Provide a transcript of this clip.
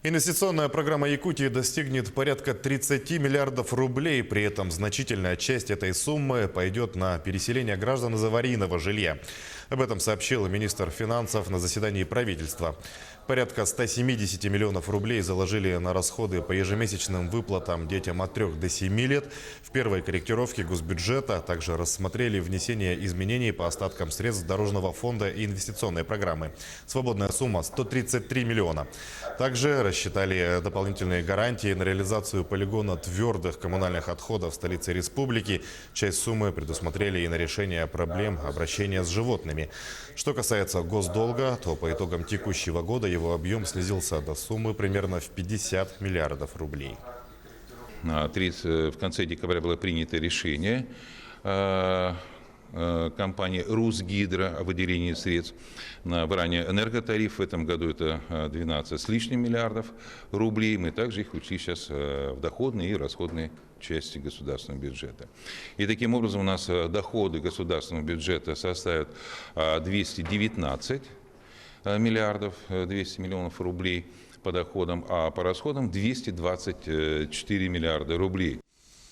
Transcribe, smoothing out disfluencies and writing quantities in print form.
Инвестиционная программа Якутии достигнет порядка 30 миллиардов рублей. При этом значительная часть этой суммы пойдет на переселение граждан из аварийного жилья. Об этом сообщил министр финансов на заседании правительства. Порядка 170 миллионов рублей заложили на расходы по ежемесячным выплатам детям от 3 до 7 лет. В первой корректировке госбюджета также рассмотрели внесение изменений по остаткам средств Дорожного фонда и инвестиционной программы. Свободная сумма – 133 миллиона. Также рассчитали дополнительные гарантии на реализацию полигона твердых коммунальных отходов в столице республики. Часть суммы предусмотрели и на решение проблем обращения с животными. Что касается госдолга, то по итогам текущего года его объем снизился до суммы примерно в 50 миллиардов рублей. В конце декабря было принято решение компании «Русгидро» о выделении средств на ранее энерготариф. В этом году это 12 с лишним миллиардов рублей. Мы также их учли сейчас в доходные и расходные части государственного бюджета. И таким образом у нас доходы государственного бюджета составят 219 миллиардов 200 миллионов рублей по доходам, а по расходам 224 миллиарда рублей.